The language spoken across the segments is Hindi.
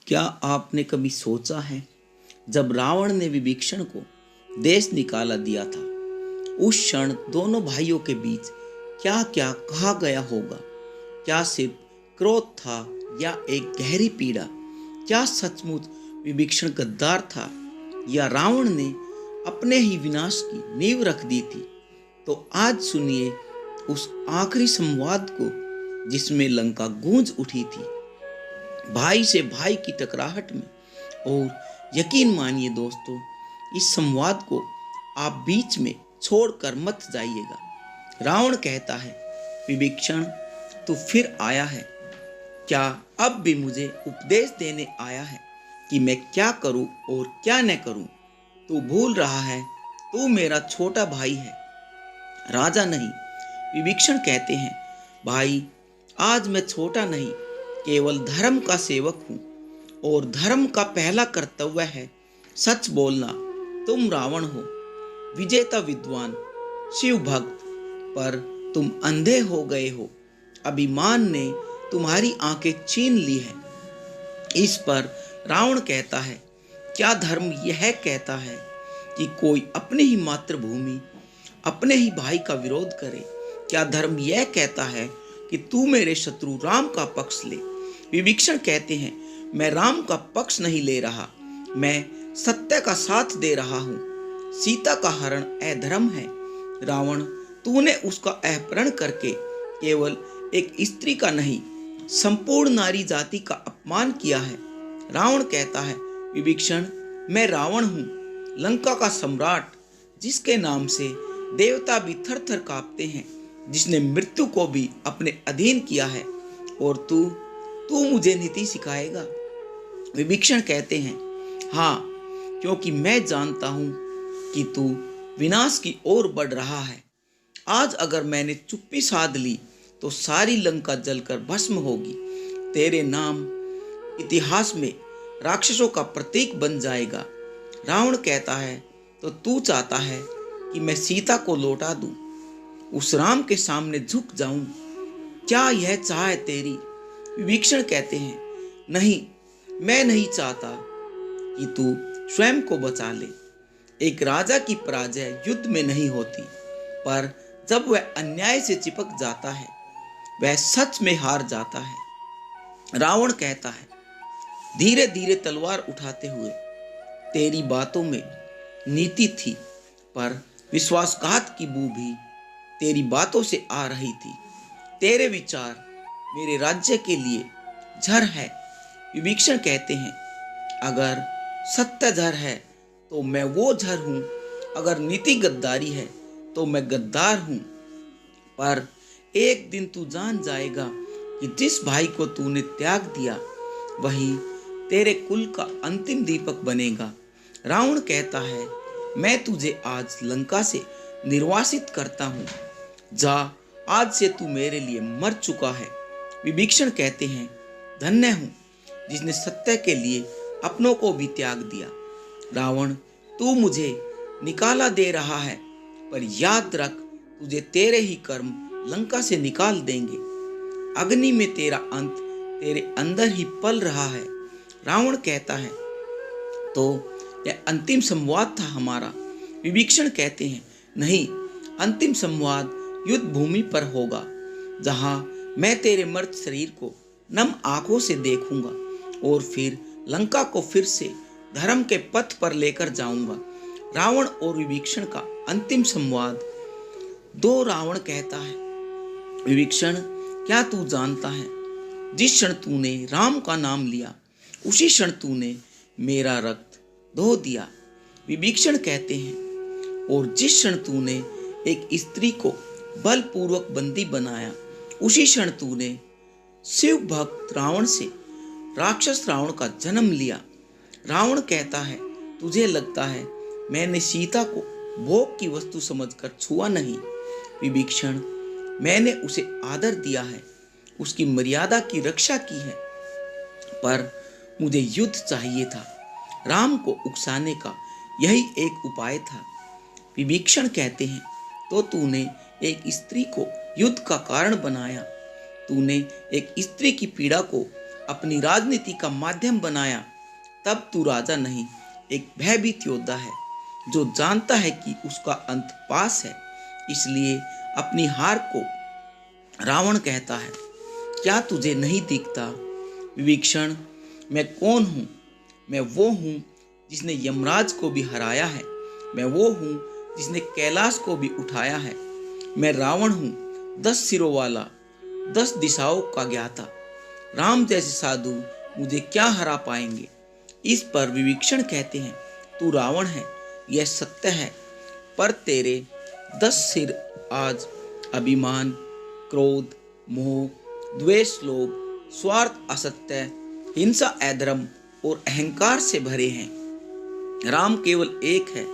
क्या आपने कभी सोचा है, जब रावण ने विभीषण को देश निकाला दिया था, उस क्षण दोनों भाइयों के बीच क्या क्या कहा गया होगा। क्या सिर्फ क्रोध था या एक गहरी पीड़ा? क्या सचमुच विभीषण गद्दार था या रावण ने अपने ही विनाश की नींव रख दी थी? तो आज सुनिए उस आखिरी संवाद को जिसमें लंका गूंज उठी थी, भाई से भाई की टकराहट में। और यकीन मानिए दोस्तों, इस संवाद को आप बीच में छोड़कर मत जाइएगा। रावण कहता है, विभीषण तू फिर आया है, क्या अब भी मुझे उपदेश देने आया है कि मैं क्या करूं और क्या न करूं? तू भूल रहा है, तू मेरा छोटा भाई है, राजा नहीं। विभीषण कहते हैं, भाई आज मैं छोटा नहीं, केवल धर्म का सेवक हूँ, और धर्म का पहला कर्तव्य है सच बोलना। तुम रावण हो, विजेता विद्वान, शिव भक्त, पर तुम अंधे हो गए हो। अभिमान ने तुम्हारी आंखें छीन ली है। इस पर रावण कहता है, क्या धर्म यह कहता है कि कोई अपनी ही मातृभूमि, अपने ही भाई का विरोध करे? क्या धर्म यह कहता है कि तू मेरे शत्रु राम का पक्ष ले? विभीषण कहते हैं, मैं राम का पक्ष नहीं ले रहा, मैं सत्य का साथ दे रहा हूँ। सीता का हरण अधर्म है। रावण, तूने उसका अपहरण करके केवल एक स्त्री का नहीं, संपूर्ण नारी जाति का अपमान किया है। रावण कहता है, विभीषण मैं रावण हूँ, लंका का सम्राट, जिसके नाम से देवता भी थर थर कांपते हैं, जिसने मृत्यु को भी अपने अधीन किया है। और तू मुझे नीति सिखाएगा? विभीषण कहते हैं, हाँ, क्योंकि मैं जानता हूं कि तू विनाश की ओर बढ़ रहा है। आज अगर मैंने चुप्पी साध ली तो सारी लंका जलकर भस्म होगी। तेरे नाम इतिहास में राक्षसों का प्रतीक बन जाएगा। रावण कहता है, तो तू चाहता है कि मैं सीता को लौटा दूं, उस राम के सामने झुक जाऊं? क्या यह चाह है तेरी? विभीषण कहते हैं, नहीं, मैं नहीं चाहता कि तू स्वयं को बचा ले। एक राजा की पराजय युद्ध में नहीं होती, पर जब वह अन्याय से चिपक जाता है, वह सच में हार जाता है। रावण कहता है, धीरे धीरे तलवार उठाते हुए, तेरी बातों में नीति थी, पर विश्वासघात की बू भी तेरी बातों से आ रही थी। तेरे विचार मेरे राज्य के लिए जहर है। विभीषण कहते हैं, अगर सत्य जहर है तो मैं वो जहर हूं, अगर नीति गद्दारी है तो मैं गद्दार हूं। पर एक दिन तू जान जाएगा कि जिस भाई को तूने त्याग दिया, वही तेरे कुल का अंतिम दीपक बनेगा। रावण कहता है, मैं तुझे आज लंका से निर्वासित करता हूँ, जा, आज से तू मेरे लिए मर चुका है। विभीषण कहते हैं, धन्य हूँ जिसने सत्य के लिए अपनों को भी त्याग दिया। रावण, तू मुझे निकाला दे रहा है, पर याद रख, तुझे तेरे ही कर्म लंका से निकाल देंगे। अग्नि में तेरा अंत तेरे अंदर ही पल रहा है। रावण कहता है, तो यह अंतिम संवाद था हमारा? विभीषण कहते हैं, नहीं, अंतिम संवाद युद्ध भूमि पर होगा, जहां मैं तेरे मर्त शरीर को नम आंखों से देखूंगा और फिर लंका को फिर से धर्म के पथ पर लेकर जाऊंगा। रावण और विभीषण का अंतिम संवाद। दो रावण कहता है, विभीषण क्या तू जानता है, जिस क्षण तूने राम का नाम लिया, उसी क्षण तूने मेरा रक्त धो दिया। विभीषण कहते हैं, और जिस क्षण तूने एक स्त्री को बलपूर्वक बंदी बनाया, उसी क्षण तूने शिव भक्त रावण से राक्षस रावण का जन्म लिया। रावण कहता है, तुझे लगता है मैंने सीता को भोग की वस्तु समझकर छुआ नहीं? विभीषण, मैंने उसे आदर दिया है, उसकी मर्यादा की रक्षा की है, पर मुझे युद्ध चाहिए था। राम को उकसाने का यही एक उपाय था। विभीषण कहते हैं, तो तूने एक स्त्री को युद्ध का कारण बनाया, तूने एक स्त्री की पीड़ा को अपनी राजनीति का माध्यम बनाया, तब तू राजा नहीं, एक भयभीत योद्धा है जो जानता है कि उसका अंत पास है। इसलिए अपनी हार को रावण कहता है, क्या तुझे नहीं दिखता विभीषण, मैं कौन हूँ? मैं वो हूँ जिसने यमराज को भी हराया है। मैं वो हूँ जिसने कैलाश को भी उठाया है। मैं रावण हूँ, 10 सिरों वाला, 10 दिशाओं का ज्ञाता। राम जैसे साधु मुझे क्या हरा पाएंगे? इस पर विभीषण कहते हैं, तू रावण है, यह सत्य है, पर तेरे 10 सिर आज अभिमान, क्रोध, मोह, द्वेष, लोभ, स्वार्थ, असत्य, हिंसा, अधर्म और अहंकार से भरे हैं। राम केवल एक है,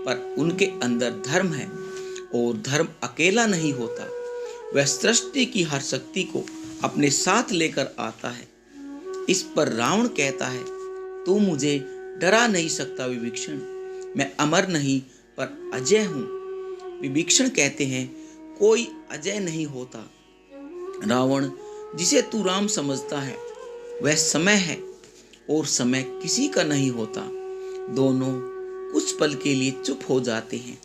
पर उनके अंदर धर्म है, और धर्म अकेला नहीं होता, वह सृष्टि की हर शक्ति को अपने साथ लेकर आता है। इस पर रावण कहता है, तू मुझे डरा नहीं सकता विभीषण, मैं अमर नहीं पर अजय हूँ। विभीषण कहते हैं, कोई अजय नहीं होता। रावण जिसे तू राम समझता है वह समय है, और समय किसी का नहीं होता। दोनों कुछ पल के लिए चुप हो जाते हैं।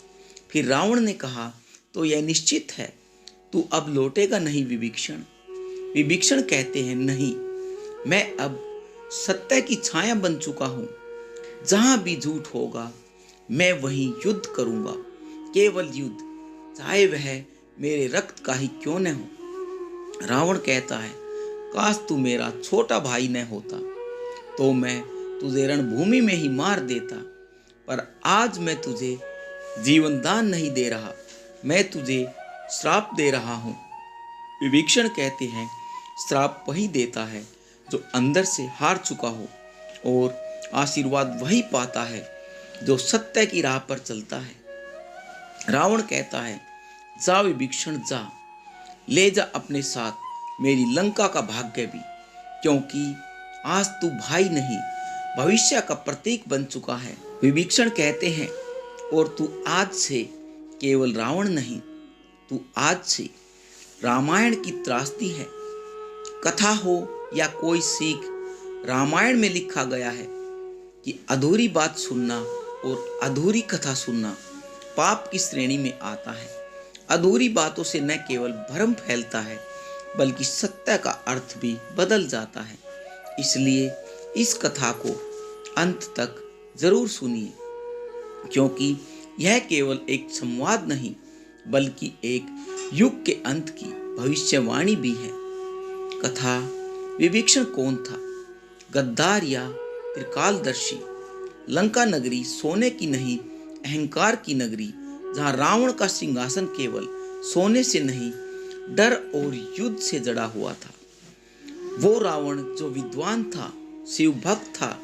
फिर रावण ने कहा, तो यह निश्चित है, तू अब लौटेगा नहीं विभीषण? विभीषण कहते हैं, नहीं, मैं अब सत्य की छाया बन चुका हूँ। जहां भी झूठ होगा मैं वहीं युद्ध करूंगा, केवल युद्ध, चाहे वह मेरे रक्त का ही क्यों न हो। रावण कहता है, काश तू मेरा छोटा भाई न होता, तो मैं तुझे रणभूमि में ही मार देता। पर आज मैं तुझे जीवन दान नहीं दे रहा, मैं तुझे श्राप दे रहा हूँ। विभीषण कहते हैं, श्राप वही देता है जो अंदर से हार चुका हो, और आशीर्वाद वही पाता है जो सत्य की राह पर चलता है। रावण कहता है, जा विभीषण जा, ले जा अपने साथ मेरी लंका का भाग्य भी, क्योंकि आज तू भाई नहीं, भविष्य का प्रतीक बन चुका है। विभीषण कहते हैं, और तू आज से केवल रावण नहीं, तू आज से रामायण की त्रासदी है। कथा हो या कोई सीख, रामायण में लिखा गया है कि अधूरी बात सुनना और अधूरी कथा सुनना पाप की श्रेणी में आता है। अधूरी बातों से न केवल भ्रम फैलता है, बल्कि सत्य का अर्थ भी बदल जाता है। इसलिए इस कथा को अंत तक जरूर सुनिए, क्योंकि यह केवल एक संवाद नहीं, बल्कि एक युग के अंत की भविष्यवाणी भी है। कथा, विभीषण कौन था? गद्दार या त्रिकालदर्शी? लंका नगरी सोने की नहीं, अहंकार की नगरी, जहां रावण का सिंहासन केवल सोने से नहीं, डर और युद्ध से जड़ा हुआ था। वो रावण जो विद्वान था, शिव भक्त था,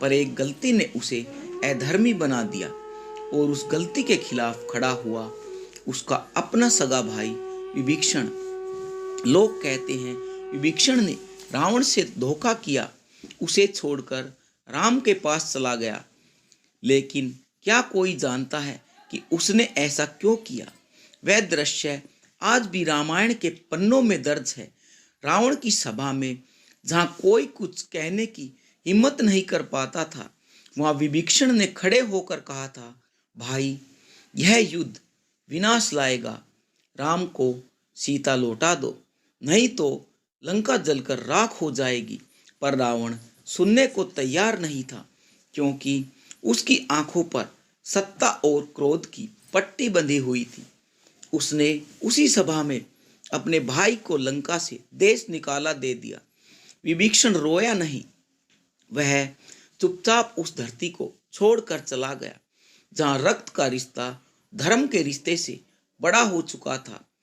पर एक गलती ने उसे अधर्मी बना दिया, और उस गलती के खिलाफ खड़ा हुआ उसका अपना सगा भाई विभीषण। लोग कहते हैं, विभीषण ने रावण से धोखा किया, उसे छोड़कर राम के पास चला गया। लेकिन क्या कोई जानता है कि उसने ऐसा क्यों किया? वह दृश्य आज भी रामायण के पन्नों में दर्ज है। रावण की सभा में जहां कोई कुछ कहने की हिम्मत नहीं कर पाता था, वहां विभीषण ने खड़े होकर कहा था, भाई, यह युद्ध विनाश लाएगा। राम को सीता लौटा दो, नहीं तो लंका जलकर राख हो जाएगी। पर रावण सुनने को तैयार नहीं था, क्योंकि उसकी आंखों पर सत्ता और क्रोध की पट्टी बंधी हुई थी। उसने उसी सभा में अपने भाई को लंका से देश निकाला दे दिया। विभीषण रोया नहीं, वह चुपचाप उस धरती को छोड़कर चला गया जहां रक्त का रिश्ता धर्म के रिश्ते से बड़ा हो चुका था।